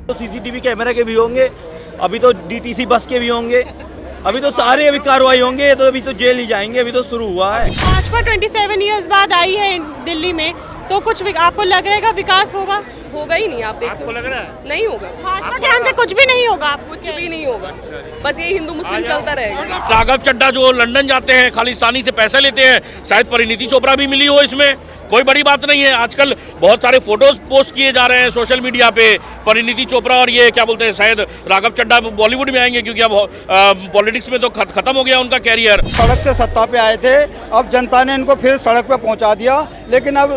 तो CCTV camera के भी होंगे, अभी तो डीटीसी बस के भी होंगे, अभी तो सारे अभी कार्रवाई होंगे, तो अभी तो जेल नहीं जाएंगे, अभी तो शुरू हुआ है। भाजपा 27 इयर्स बाद आई है दिल्ली में, तो कुछ आपको लग रहेगा विकास होगा? होगा ही नहीं। आप देखो, आपको लग रहा है नहीं होगा। भाजपा के यहाँ से कुछ भी नहीं होगा, कुछ भी नहीं होगा, बस ये हिंदू मुस्लिम चलता रहेगा। राघव चड्ढा जो लंदन जाते हैं, खालिस्तानी से पैसे लेते हैं, शायद परिणीति चोपड़ा भी मिली हो, इसमें कोई बड़ी बात नहीं है। आजकल बहुत सारे फोटोज पोस्ट किए जा रहे हैं सोशल मीडिया पे, परिणीति चोपड़ा और ये क्या बोलते हैं, शायद राघव चड्ढा बॉलीवुड में आएंगे, क्योंकि अब पॉलिटिक्स में तो खत्म हो गया उनका कैरियर। सड़क से सत्ता पे आए थे, अब जनता ने इनको फिर सड़क पे पहुंचा दिया, लेकिन अब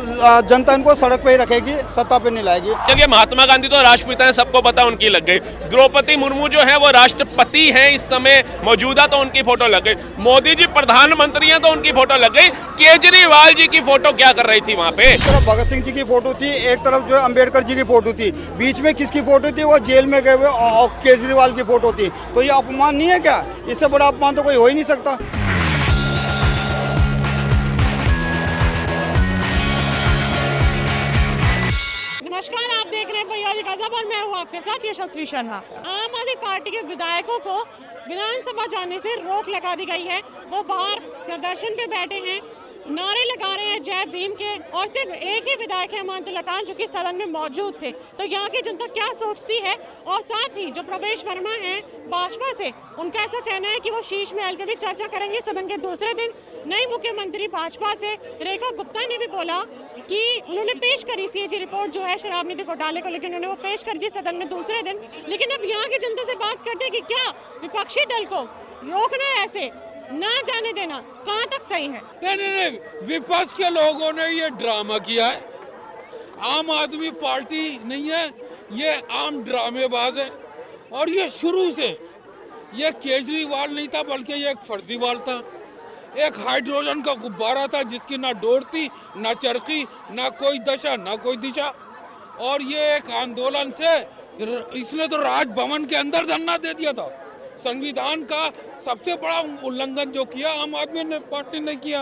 जनता इनको सड़क पे ही रखेगी, सत्ता पे नहीं लाएगी। क्योंकि महात्मा गांधी तो राष्ट्रपिता हैं, सबको पता उनकी लग गई। द्रौपदी मुर्मू जो है वो राष्ट्रपति हैं इस समय मौजूदा, तो उनकी फोटो लग गई। मोदी जी प्रधानमंत्री हैं तो उनकी फोटो लग गई। केजरीवाल जी की फोटो क्या कर रही थी वहाँ पे? एक तरफ भगत सिंह जी की फोटो थी, एक तरफ जो अम्बेडकर जी की फोटो थी, बीच में किसकी फोटो थी? वो जेल में गए हुए और केजरीवाल की फोटो थी। तो ये अपमान नहीं है क्या? इससे बड़ा अपमान तो कोई हो ही नहीं सकता। नमस्कार, आप देख रहे हैं भैयाजी गजब और मैं हूँ आपके साथ यशस्वी शर्मा। आम आदमी पार्टी के विधायकों को विधानसभा जाने से रोक लगा दी गई है। वो बाहर प्रदर्शन पे बैठे हैं, नारे लगा रहे हैं जय भीम के, और सिर्फ एक ही विधायक है अमानुल्लाह खान जो कि सदन में मौजूद थे। तो यहाँ की जनता क्या सोचती है? और साथ ही जो प्रवेश वर्मा हैं भाजपा से, उनका ऐसा कहना है कि वो शीश महल पे भी चर्चा करेंगे सदन के दूसरे दिन। नई मुख्यमंत्री भाजपा से रेखा गुप्ता ने भी बोला कि उन्होंने पेश करी सीएजी रिपोर्ट जो है शराब नीति घोटाले को, लेकिन उन्होंने वो पेश कर दी सदन में दूसरे दिन। लेकिन अब यहाँ की जनता से बात करते हैं कि क्या विपक्षी दल को रोकना है, ऐसे ना जाने देना कहाँ तक सही है? नहीं, विपक्ष के लोगों ने ये ड्रामा किया है। आम आदमी पार्टी नहीं है, ये आम ड्रामेबाज है। और ये शुरू से ये केजरीवाल नहीं था, बल्कि ये एक फर्जीवाल था, एक हाइड्रोजन का गुब्बारा था जिसकी ना डोर थी, ना चरखी, ना कोई दशा, ना कोई दिशा। और ये एक आंदोलन से इसने तो राजभवन के अंदर धरना दे दिया था। संविधान का सबसे बड़ा उल्लंघन जो किया आम आदमी पार्टी ने किया,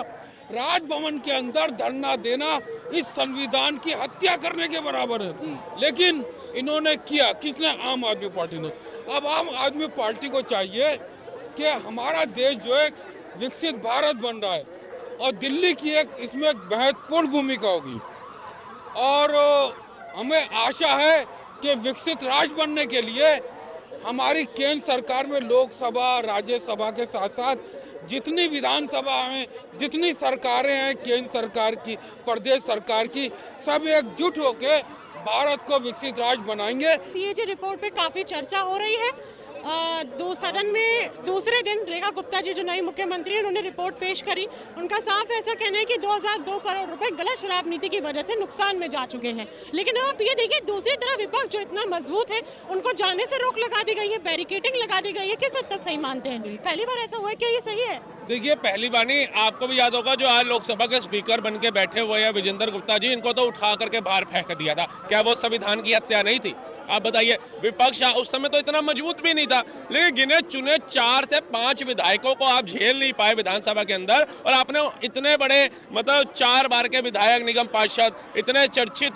राजभवन के अंदर धरना देना इस संविधान की हत्या करने के बराबर है। लेकिन इन्होंने किया, किसने? आम आदमी पार्टी ने। अब आम आदमी पार्टी को चाहिए कि हमारा देश जो है विकसित भारत बन रहा है और दिल्ली की एक इसमें महत्वपूर्ण भूमिका होगी। और हमें आशा है कि विकसित राज्य बनने के लिए हमारी केंद्र सरकार में लोकसभा, राज्यसभा के साथ साथ जितनी विधानसभा हैं, जितनी सरकारें हैं, केंद्र सरकार की, प्रदेश सरकार की, सब एकजुट होकर भारत को विकसित राज्य बनाएंगे। सीएजी रिपोर्ट पे काफी चर्चा हो रही है। सदन में दूसरे दिन रेखा गुप्ता जी जो नई मुख्यमंत्री हैं, उन्होंने रिपोर्ट पेश करी। उनका साफ ऐसा कहना है कि 2002 करोड़ रुपए गलत शराब नीति की वजह से नुकसान में जा चुके हैं। लेकिन आप ये देखिए, दूसरी तरफ विपक्ष जो इतना मजबूत है, उनको जाने से रोक लगा दी गई है, बैरिकेडिंग लगा दी गई है। किस हद तक सही मानते हैं? पहली बार ऐसा हुआ है, क्या ये सही है? देखिए, पहली बार नहीं, आपको भी याद होगा जो आज लोकसभा के स्पीकर बन के बैठे हुए हैं विजेंद्र गुप्ता जी, इनको तो उठा करके बाहर फेंक दिया था। क्या वो संविधान की हत्या नहीं थी? आप बताइए। विपक्ष उस समय तो इतना मजबूत भी नहीं था, लेकिन गिने चुने 4 से 5 विधायकों को आप झेल नहीं पाए विधानसभा के अंदर, और आपने इतने बड़े मतलब 4 बार के विधायक, निगम पार्षद, इतने चर्चित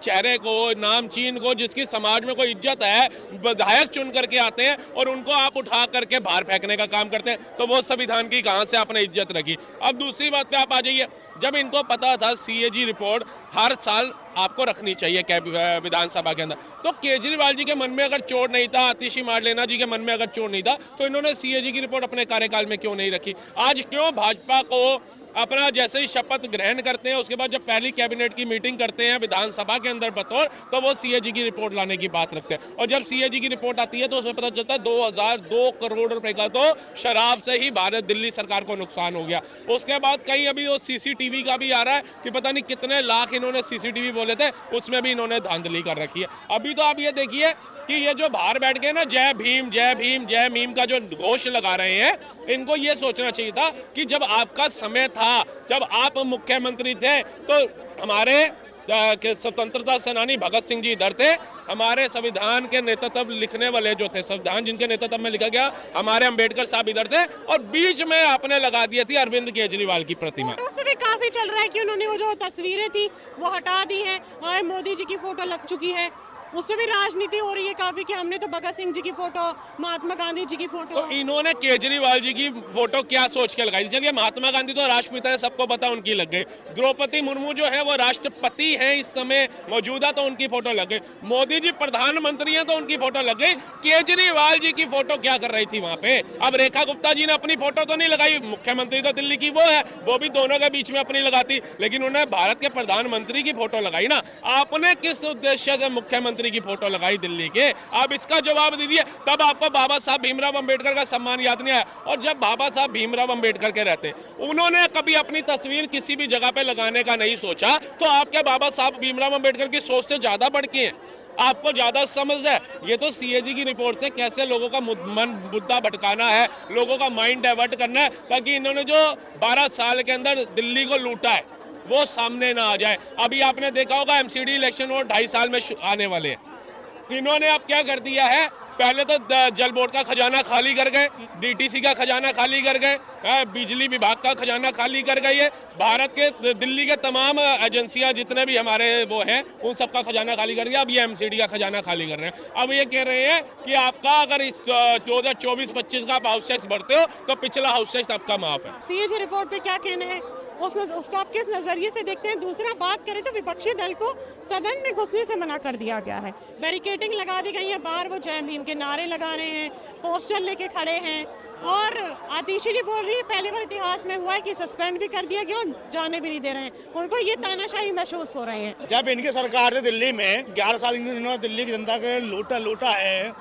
चेहरे को, नामचीन को, जिसकी समाज में कोई इज्जत है, विधायक चुन करके आते हैं और उनको आप उठा करके बाहर फेंकने का काम करते हैं। तो वो संविधान की कहाँ से आपने इज्जत रखी? अब दूसरी बात पे आप आ जाइए। जब इनको पता था सीएजी रिपोर्ट हर साल आपको रखनी चाहिए विधानसभा के अंदर, तो केजरीवाल जी के मन में अगर चोट नहीं था, आतिशी मारलेना जी के मन में अगर चोट नहीं था, तो इन्होंने सीएजी की रिपोर्ट अपने कार्यकाल में क्यों नहीं रखी? आज क्यों भाजपा को अपना जैसे ही शपथ ग्रहण करते हैं, उसके बाद जब पहली कैबिनेट की मीटिंग करते हैं विधानसभा के अंदर बतौर, तो वो सीएजी की रिपोर्ट लाने की बात रखते हैं। और जब सीएजी की रिपोर्ट आती है तो उसमें पता चलता है 2002 करोड़ रुपए का तो शराब से ही भारत दिल्ली सरकार को नुकसान हो गया। उसके बाद कहीं अभी वो सीसीटीवी का भी आ रहा है कि पता नहीं कितने लाख इन्होंने सीसीटीवी बोले थे, उसमें भी इन्होंने धांधली कर रखी है। अभी तो आप ये देखिए कि ये जो बाहर बैठ गए ना, जय भीम जय भीम जय मीम का जो घोष लगा रहे हैं, इनको ये सोचना चाहिए था कि जब आपका समय था, जब आप मुख्यमंत्री थे, तो हमारे स्वतंत्रता सेनानी भगत सिंह जी इधर थे, हमारे संविधान के नेतृत्व लिखने वाले जो थे, संविधान जिनके नेतृत्व में लिखा गया, हमारे अंबेडकर साहब इधर थे, और बीच में आपने लगा दी थी अरविंद केजरीवाल की प्रतिमा। उसमें भी काफी चल रहा है कि उन्होंने वो जो तस्वीरें थी वो हटा दी हैं और मोदी जी की फोटो लग चुकी है। उस पर भी राजनीति हो रही है काफी कि हमने तो भगत सिंह जी की फोटो, महात्मा गांधी जी की फोटो। तो इन्होंने केजरीवाल जी की फोटो क्या सोच के लगाई? चलिए, महात्मा गांधी तो राष्ट्रपिता है, सबको पता, उनकी लग गई। द्रौपदी मुर्मू जो है वो राष्ट्रपति है इस समय मौजूदा, तो उनकी फोटो लग गई। मोदी जी प्रधानमंत्री हैं तो उनकी फोटो लग गई। केजरीवाल जी की फोटो क्या कर रही थी वहां पे? अब रेखा गुप्ता जी ने अपनी फोटो तो नहीं लगाई, मुख्यमंत्री तो दिल्ली की वो है, वो भी दोनों के बीच में अपनी लगाती, लेकिन उन्होंने भारत के प्रधानमंत्री की फोटो लगाई ना। आपने किस उद्देश्य से मुख्यमंत्री की फोटो लगाई दिल्ली के? आप इसका जवाब दीजिए। तब आपको बाबा साहब भीमराव अंबेडकर का सम्मान याद नहीं आया। और जब बाबा साहब भीमराव अंबेडकर के रहते, उन्होंने कभी अपनी तस्वीर किसी भी जगह पे लगाने का नहीं सोचा, तो आपके बाबा साहब भीमराव अंबेडकर की सोच से ज्यादा बढ़ के हैं, आपको ज्यादा समझ है। ये तो सीएजी की रिपोर्ट से कैसे लोगों का मन मुद्दा भटकाना है, लोगों का माइंड डाइवर्ट करना है, ताकि इन्होंने जो 12 साल के अंदर दिल्ली को लूटा है वो सामने ना आ जाए। अभी आपने देखा होगा एमसीडी इलेक्शन और 2.5 साल में आने वाले हैं। इन्होंने अब क्या कर दिया है, पहले तो जल बोर्ड का खजाना खाली कर गए, डीटीसी का खजाना खाली कर गए, बिजली विभाग का खजाना खाली कर गई है, भारत के दिल्ली के तमाम एजेंसियां जितने भी हमारे वो हैं उन सब का खजाना खाली कर दिया। अब ये एमसीडी का खजाना खाली कर रहे हैं। अब ये कह रहे हैं कि आपका अगर इस 2024-25 का आप हाउस टैक्स भरते हो तो पिछला हाउस टैक्स आपका माफ है। सीएजी रिपोर्ट पे क्या कहना है, उसको आप किस नजरिए से देखते हैं? दूसरा, बात करें तो विपक्षी दल को सदन में घुसने से मना कर दिया गया है, बैरिकेडिंग लगा दी गई है, बाहर वो जय भीम के नारे लगा रहे हैं, पोस्टर लेके खड़े हैं, और आतिशी जी बोल रही है पहली बार इतिहास में हुआ है कि सस्पेंड भी कर दिया गया और जाने भी नहीं दे रहे हैं। उनको ये तानाशाही महसूस हो रहे हैं। जब इनकी सरकार ने दिल्ली में 11 साल इन्होंने दिल्ली की जनता के लूटा है,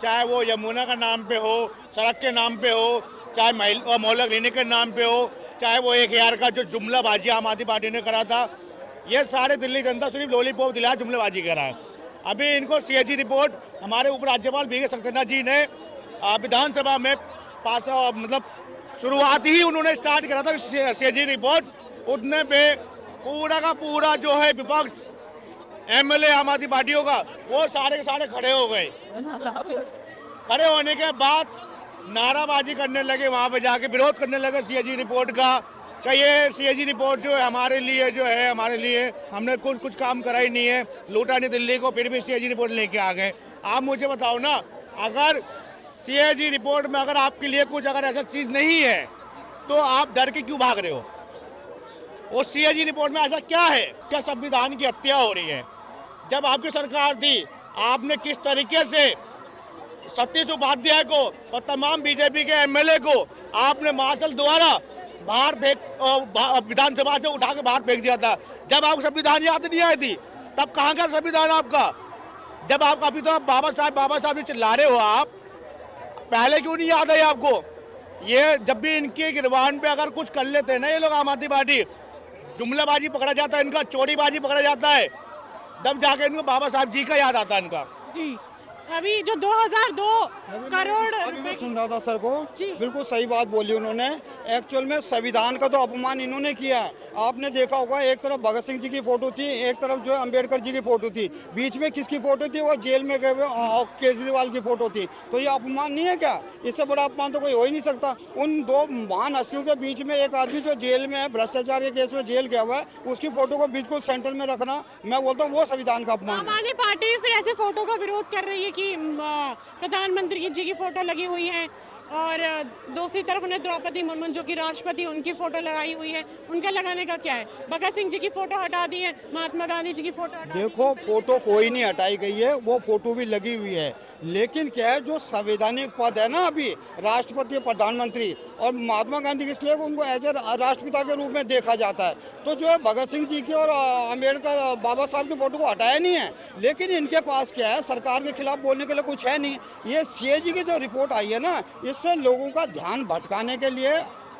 चाहे वो यमुना का नाम पे हो, सड़क के नाम पे हो, चाहे मोहल्ला क्लिनिक के नाम पे हो, चाहे वो 1000 का जो जुमलाबाजी आम आदमी पार्टी ने करा था, ये सारे दिल्ली जनता सिर्फ लॉलीपॉप दिलाया, जुमलाबाजी करा है। अभी इनको सीएजी रिपोर्ट हमारे उपराज्यपाल बीके सक्सेना जी ने विधानसभा में पास, मतलब शुरुआत ही उन्होंने स्टार्ट करा था सीएजी रिपोर्ट, उतने पे पूरा का पूरा जो है विपक्ष एमएलए आम आदमी पार्टियों का वो सारे के सारे खड़े हो गए। खड़े होने के बाद नाराबाजी करने लगे, वहाँ पे जाके विरोध करने लगे सीएजी रिपोर्ट का, कि ये सीएजी रिपोर्ट जो है हमारे लिए हमने कुछ काम करा ही नहीं है, लूटा नहीं दिल्ली को, फिर भी सीएजी रिपोर्ट लेके आ गए। आप मुझे बताओ ना, अगर सीएजी रिपोर्ट में अगर आपके लिए कुछ अगर ऐसा चीज़ नहीं है तो आप डर के क्यों भाग रहे हो? वो सीएजी रिपोर्ट में ऐसा क्या है? क्या संविधान की हत्या हो रही है? जब आपकी सरकार थी, आपने किस तरीके से सतीश उपाध्याय को और तमाम बीजेपी के एमएलए को आपने मार्शल द्वारा बाहर विधानसभा से उठा के बाहर फेंक दिया था। जब आपको संविधान याद नहीं आई थी, तब कहाँ का संविधान आपका? जब आप अभी तो आप बाबा साहब जो चिल्ला रहे हो, आप पहले क्यों नहीं याद है आपको? ये जब भी इनके गिरबान पे अगर कुछ कर लेते हैं ना ये लोग आम आदमी पार्टी, जुमलाबाजी पकड़ा जाता है इनका, चोरीबाजी पकड़ा जाता है, तब जाके इनको बाबा साहब जी का याद आता है इनका। जी, अभी जो 2002 करोड़ मैं सुन रहा था सर को, बिल्कुल सही बात बोली उन्होंने। एक्चुअल में संविधान का तो अपमान इन्होंने किया है। आपने देखा होगा, एक तरफ भगत सिंह जी की फोटो थी, एक तरफ जो है अम्बेडकर जी की फोटो थी, बीच में किसकी फोटो थी? वो जेल में गए हुए केजरीवाल की फोटो थी। तो ये अपमान नहीं है क्या? इससे बड़ा अपमान तो कोई हो ही नहीं सकता। उन दो महान हस्तियों के बीच में एक आदमी जो जेल में है, भ्रष्टाचार के केस में जेल गया हुआ है, उसकी फोटो को बिल्कुल सेंटर में रखना, मैं बोलता हूँ वो संविधान का अपमान है। हमारी पार्टी फिर ऐसे फोटो का विरोध कर रही है कि प्रधानमंत्री जी की फोटो लगी हुई है, और दूसरी तरफ उन्हें द्रौपदी मुर्मू जो कि राष्ट्रपति, उनकी फोटो लगाई हुई है। उनका लगाने का क्या है? भगत सिंह जी की फोटो हटा दी है, महात्मा गांधी जी की फोटो हटा देखो, फोटो कोई नहीं हटाई गई है, वो फोटो भी लगी हुई है, लेकिन क्या है, जो संवैधानिक पद है ना अभी, राष्ट्रपति, प्रधानमंत्री, और महात्मा गांधी की, इसलिए उनको एज ए राष्ट्रपिता के रूप में देखा जाता है। तो जो है भगत सिंह जी की और अम्बेडकर बाबा साहब की फोटो को हटाया नहीं है, लेकिन इनके पास क्या है, सरकार के खिलाफ बोलने के लिए कुछ है नहीं। ये सीएजी की जो रिपोर्ट आई है ना, इससे लोगों का ध्यान भटकाने के लिए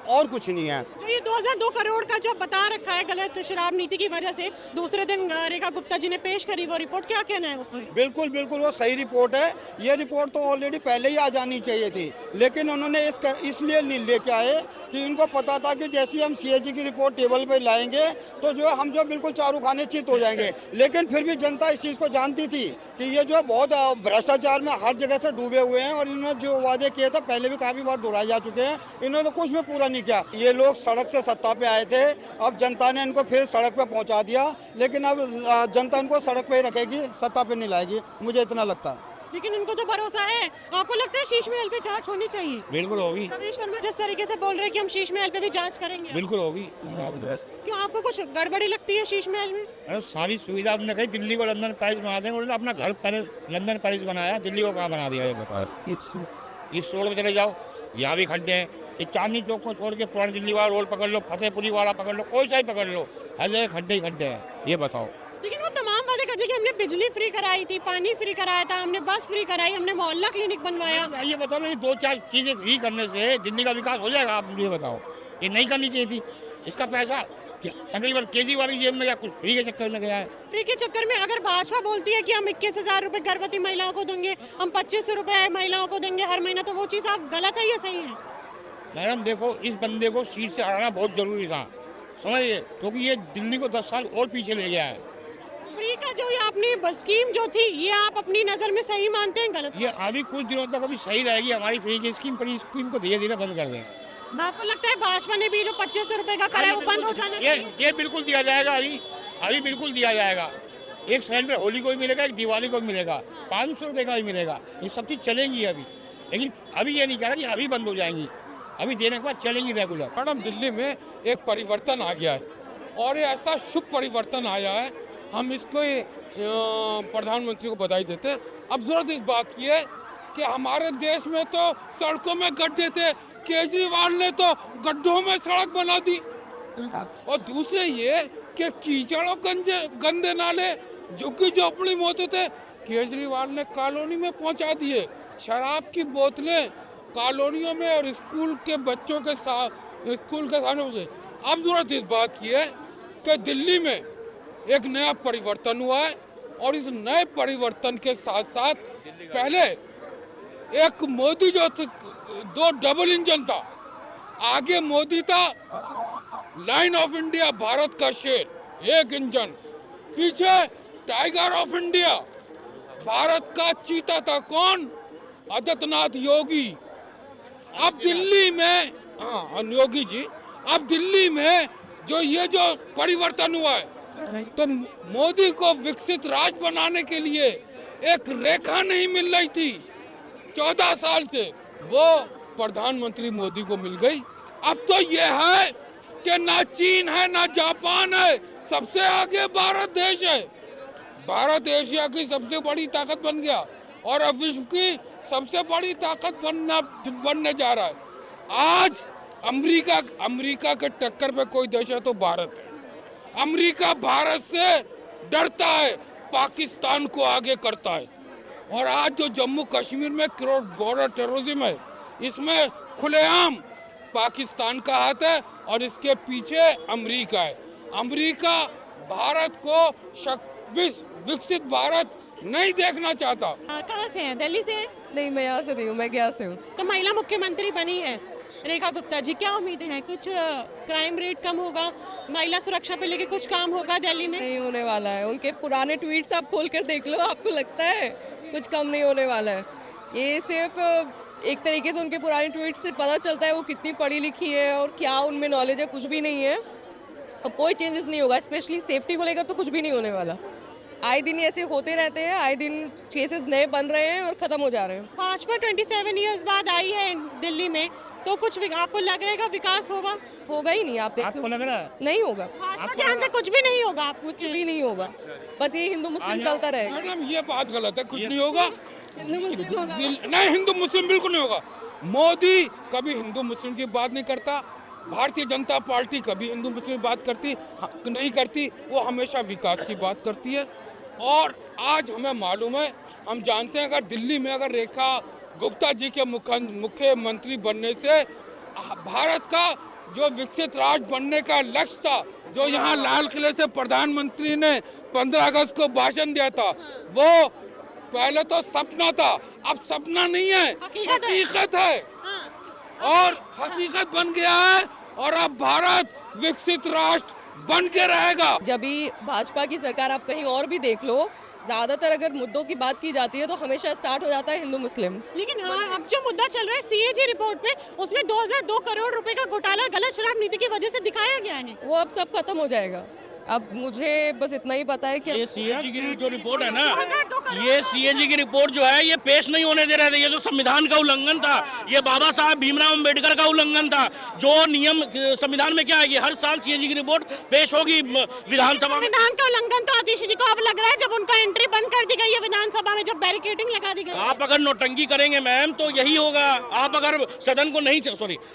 और कुछ नहीं है। जो ये 2002 करोड़ का जो बता रखा है गलत शराब नीति की वजह से, दूसरे दिन रेखा गुप्ता जी ने पेश करी वो रिपोर्ट, क्या कहना है उसमें? बिल्कुल बिल्कुल वो सही रिपोर्ट है। ये रिपोर्ट तो ऑलरेडी पहले ही आ जानी चाहिए थी, लेकिन उन्होंने इसलिए नहीं लेके आए कि इनको पता था कि जैसे हम सीएजी की रिपोर्ट टेबल पे लाएंगे तो जो है हम जो बिल्कुल चारू खाने चित हो जाएंगे। लेकिन फिर भी जनता इस चीज़ को जानती थी कि ये जो बहुत भ्रष्टाचार में हर जगह से डूबे हुए हैं, और इन्होंने जो वादे किए थे पहले भी काफ़ी बार दोहराए जा चुके हैं, इन्होंने कुछ भी पूरा नहीं किया। ये लोग सड़क से सत्ता पे आए थे, अब जनता ने इनको फिर सड़क पे पहुंचा दिया, लेकिन अब जनता इनको सड़क पे ही रखेगी, सत्ता पे नहीं लाएगी, मुझे इतना लगता है। लेकिन इनको तो भरोसा है। आपको लगता है शीश महल पे जांच होनी चाहिए? बिल्कुल होगी, रमेश वर्मा जिस तरीके से बोल रहे हैं कि हम शीश महल पे भी जांच करेंगे, बिल्कुल होगी। क्यों आपको कुछ गड़बड़ी लगती है शीश महल में? अरे सारी सुविधा आपने कही, दिल्ली को लंदन पेरिस बना देंगे, उन्होंने अपना घर लंदन पेरिस बनाया, दिल्ली को कहाँ बना दिया ये बताओ। इस रोड पे चले जाओ, यहाँ भी खड्डे हैं। ये चांदनी चौक को छोड़ के पुरानी दिल्ली वाला रोड पकड़ लो, फतेहपुरी वाला पकड़ लो, कोई सा ही पकड़ लो, हर जगह खड्डे ही खड्डे हैं। ये बताओ। लेकिन वो तमाम वादे करते कि हमने बिजली फ्री कराई थी, पानी फ्री कराया था, हमने बस फ्री कराई, हमने मोहल्ला क्लिनिक बनवाया। ये बताओ ना, ये 2-4 चीजें फ्री करने से दिल्ली का विकास हो जाएगा? आप ये बताओ, ये नहीं करनी चाहिए थी। इसका पैसा तकरीबन केजरीवाल की जेब में क्या कुछ फ्री के चक्कर में गया है? फ्री के चक्कर में अगर भाजपा बोलती है कि हम 21,000 रुपए गर्भवती महिलाओं को देंगे, हम 2500 रुपए महिलाओं को देंगे हर महीना, तो वो चीज़ आप गलत है या सही है? मैडम देखो, इस बंदे को सीट से हटाना बहुत जरूरी था, समझिए, क्योंकि ये दिल्ली को 10 साल और पीछे ले गया है। फ्री का जो ये आपने स्कीम जो थी, ये आप अपनी नजर में सही मानते हैं गलत? ये अभी कुछ दिनों तक अभी सही रहेगी हमारी फ्री की स्कीम, पर इस स्कीम को धीरे धीरे बंद कर दें। आपको लगता है भाजपा ने भी जो 2500 रुपए का करा है वो बंद हो जाना चाहिए? ये बिल्कुल दिया जाएगा, अभी बिल्कुल दिया जाएगा। एक सिलेंडर होली को भी मिलेगा, एक दिवाली को भी मिलेगा, 500 रुपये का भी मिलेगा, ये सब चीज़ चलेंगी अभी। लेकिन अभी ये नहीं कह रहा कि अभी बंद हो जाएंगी, अभी देने के बाद चलेंगी रेगुलर। मैडम दिल्ली में एक परिवर्तन आ गया है और ये ऐसा शुभ परिवर्तन आया है, हम इसको प्रधानमंत्री को बधाई देते हैं। अब जरूरत इस बात की है कि हमारे देश में तो सड़कों में गड्ढे थे, केजरीवाल ने तो गड्ढों में सड़क बना दी। और दूसरे ये कि कीचड़ और गंदे नाले झुग्गी झोपड़ी में होते थे, केजरीवाल ने कॉलोनी में पहुंचा दिए। शराब की बोतलें कॉलोनियों में और स्कूल के बच्चों के साथ स्कूल के सामने होते। अब जरूरत इस बात की है कि दिल्ली में एक नया परिवर्तन हुआ है और इस नए परिवर्तन के साथ साथ पहले एक मोदी जो 2 डबल इंजन था, आगे मोदी था लाइन ऑफ इंडिया, भारत का शेर 1 इंजन, पीछे टाइगर ऑफ इंडिया, भारत का चीता था कौन? आदित्यनाथ योगी। अब दिल्ली में योगी जी, अब दिल्ली में जो परिवर्तन हुआ है, तो मोदी को विकसित राज्य बनाने के लिए एक रेखा नहीं मिल रही थी 14 साल से, वो प्रधानमंत्री मोदी को मिल गई। अब तो ये है कि ना चीन है ना जापान है, सबसे आगे भारत देश है। भारत एशिया की सबसे बड़ी ताकत बन गया और अब विश्व की सबसे बड़ी ताकत बनने जा रहा है। आज अमेरिका के टक्कर पे कोई देश है तो भारत है। अमेरिका भारत से डरता है, पाकिस्तान को आगे करता है। और आज जो जम्मू कश्मीर में क्रॉस बॉर्डर टेररिज्म है, इसमें खुलेआम पाकिस्तान का हाथ है और इसके पीछे अमेरिका है। अमेरिका भारत को विकसित भारत नहीं देखना चाहता। कहाँ से हैं? दिल्ली से हैं? नहीं, मैं यहाँ से नहीं हूँ, मैं गया से हूँ। तो महिला मुख्यमंत्री बनी है रेखा गुप्ता जी, क्या उम्मीदें हैं? कुछ क्राइम रेट कम होगा, महिला सुरक्षा पे लेके कुछ काम होगा दिल्ली में? नहीं होने वाला है। उनके पुराने ट्वीट्स आप खोल कर देख लो, आपको लगता है कुछ कम नहीं होने वाला है। ये सिर्फ एक तरीके से उनके पुराने ट्वीट्स से पता चलता है वो कितनी पढ़ी लिखी है और क्या उनमें नॉलेज है, कुछ भी नहीं है। और कोई चेंजेस नहीं होगा, स्पेशली सेफ्टी को लेकर तो कुछ भी नहीं होने वाला। आए दिन ऐसे होते रहते हैं, आए दिन केसेस नए बन रहे हैं और ख़त्म हो जा रहे हैं। भाजपा 27 ईयर्स बाद आई है दिल्ली में, तो कुछ आपको लग रहेगा विकास होगा? होगा ही नहीं, आप देखो। आपको लग रहा है? नहीं होगा, भाजपा के यहाँ से कुछ भी नहीं होगा, कुछ भी नहीं होगा। बस ये हिंदू मुस्लिम चलता रहेगा। मैडम ये बात गलत है, कुछ नहीं होगा। हिंदू मुस्लिम होगा। नहीं, हिंदू मुस्लिम बिल्कुल नहीं होगा। मोदी कभी हिंदू मुस्लिम की बात नहीं करता, भारतीय जनता पार्टी कभी हिंदू मुस्लिम की बात नहीं करती, वो हमेशा विकास की बात करती है। और आज हमें मालूम है, हम जानते हैं, अगर दिल्ली में अगर रेखा गुप्ता जी के मुख्यमंत्री बनने से भारत का जो विकसित राज्य बनने का लक्ष्य था, जो यहाँ लाल किले से प्रधानमंत्री ने 15 अगस्त को भाषण दिया था, वो पहले तो सपना था, अब सपना नहीं है, हकीकत है। और हकीकत बन गया है और अब भारत विकसित राष्ट्र बन के रहेगा। जब भी भाजपा की सरकार, आप कहीं और भी देख लो, ज़्यादातर अगर मुद्दों की बात की जाती है तो हमेशा स्टार्ट हो जाता है हिंदू मुस्लिम। लेकिन हाँ, अब जो मुद्दा चल रहा है सीएजी रिपोर्ट पे, उसमें 2002 करोड़ रुपए का घोटाला गलत शराब नीति की वजह से दिखाया गया है। वो अब सब खत्म हो जाएगा। अब मुझे बस इतना ही पता है कि ये सीएजी की जो रिपोर्ट है ना, 2002 करोड़ ये सीएजी की रिपोर्ट जो है ये पेश नहीं होने दे रहे थे। ये जो संविधान का उल्लंघन था, ये बाबा साहब भीमराव अंबेडकर का उल्लंघन था। जो नियम संविधान में क्या है कि हर साल सीएजी की रिपोर्ट पेश होगी विधानसभा में। संविधान का उल्लंघन तो आतिशी जी को अब लग रहा है जब उनका एंट्री बंद कर दी गई है विधानसभा में, जब बैरिकेडिंग लगा दी गई है। आप अगर नौटंकी करेंगे मैम तो यही होगा। आप अगर सदन को नहीं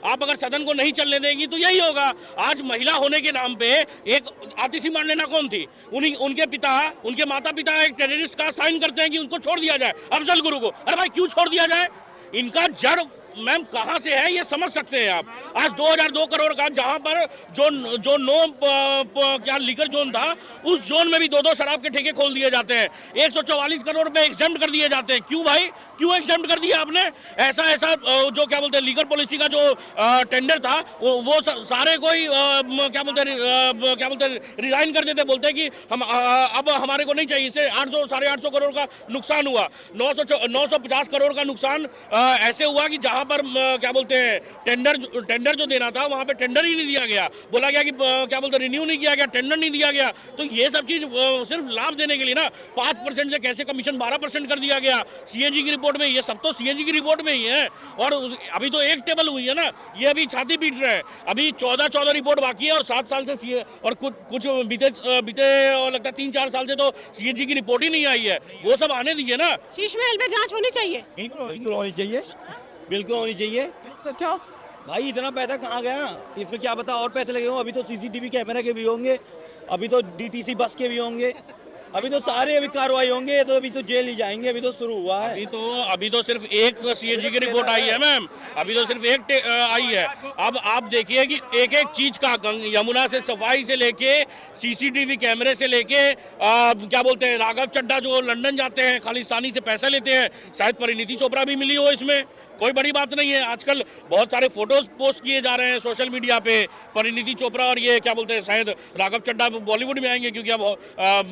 आप अगर सदन को नहीं चलने देंगी तो यही होगा। आज महिला होने के नाम पे एक आतिशी मान लेना कौन थी, उनके माता पिता एक टेररिस्ट का साइन करते हैं कि उसको छोड़ दिया जाए, अफजल गुरु को। अरे भाई क्यों छोड़ दिया जाए? इनका जड़ मैम कहां से है ये समझ सकते हैं आप। आज 2002 करोड़ का जहां पर जो क्या लीकर जोन था, उस जोन में भी 2-2 शराब के ठेके खोल दिए जाते हैं। 144 करोड़ रुपए एग्जम्प्ट कर दिए जाते हैं। क्यों भाई, क्यों एग्जम्प्ट कर दिया आपने? ऐसा जो क्या बोलते हैं लीगर पॉलिसी का जो टेंडर था वो सारे कोई क्या बोलते हैं रिजाइन कर देते। बोलते हैं कि हम अब हमारे को नहीं चाहिए। इससे 800-850 करोड़ का नुकसान हुआ। 950 करोड़ का नुकसान ऐसे हुआ कि जहां पर क्या बोलते हैं टेंडर जो देना था वहां पे टेंडर ही नहीं दिया गया। बोला गया कि क्या बोलते हैं रिन्यू नहीं किया गया, टेंडर नहीं दिया गया। तो ये सब चीज सिर्फ लाभ देने के लिए ना 5% से कैसे कमीशन 12% कर दिया गया सीएजी की रिपोर्ट में। ये सब तो सीएजी की रिपोर्ट में ही है। और अभी तो एक टेबल हुई है ना, ये अभी छाती पीट रहे हैं। अभी 14 रिपोर्ट बाकी है और 7 साल से सीए और कुछ बीते लगता है 3-4 साल से तो सीएजी की रिपोर्ट ही नहीं आई है। वो सब आने दीजिए ना। शीश महल में जांच होनी चाहिए, बिल्कुल होनी चाहिए, बिल्कुल होनी चाहिए। तो भाई इतना पैसा कहाँ गया? इसमें क्या पता और पैसे लगे हों। अभी तो सीसीटीवी कैमरा के भी होंगे, अभी तो डीटीसी बस के भी होंगे, अभी तो सारे अभी कार्रवाई होंगे। तो अभी तो जेल ही जाएंगे, अभी तो शुरू हुआ है। अभी तो सिर्फ एक सीएजी की रिपोर्ट आई है मैम, अभी तो सिर्फ एक आई है। अब आप देखिए कि एक एक चीज का यमुना से सफाई से लेके सीसीटीवी कैमरे से लेके क्या बोलते हैं राघव चड्ढा जो लंदन जाते हैं खालिस्तानी से पैसा लेते हैं, शायद परिणीति चोपड़ा भी मिली हो इसमें। कोई बड़ी बात नहीं है। आजकल बहुत सारे फोटोज पोस्ट किए जा रहे हैं सोशल मीडिया पे, परिणीति चोपड़ा और ये क्या बोलते हैं शायद राघव चड्ढा बॉलीवुड में आएंगे क्योंकि अब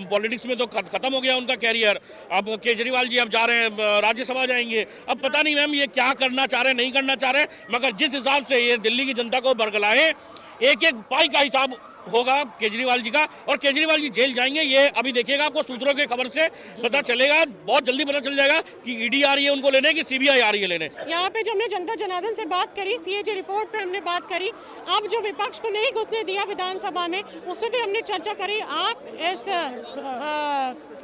पॉलिटिक्स में तो खत्म हो गया उनका कैरियर। अब केजरीवाल जी अब जा रहे हैं राज्यसभा जाएंगे। अब पता नहीं मैम ये क्या करना चाह रहे हैं, नहीं करना चाह रहे हैं, मगर जिस हिसाब से ये दिल्ली की जनता को बरगलाए, एक एक पाई का हिसाब होगा केजरीवाल जी का। और केजरीवाल जी जेल जाएंगे, ये अभी देखिएगा, आपको सूत्रों की खबर से पता चलेगा, बहुत जल्दी पता चल जाएगा कि ईडी आ रही है उनको लेने की सीबीआई आ रही है लेने। यहाँ पे जो हमने जनता जनार्दन से बात करी, सीएजी रिपोर्ट पे हमने बात करी, अब जो विपक्ष को नहीं घुसने दिया विधानसभा में उससे भी हमने चर्चा करी। आप इस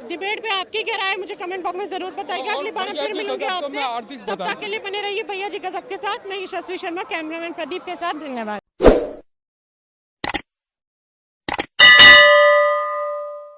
डिबेट पे आपकी क्या राय है मुझे कमेंट बॉक्स में जरूर बताइएगा। अगली बार फिर मिलूंगी आपसे, तब तक के लिए बने रहिए भैया जी गजब के साथ। मैं यशस्वी शर्मा, कैमरामैन प्रदीप के साथ। धन्यवाद।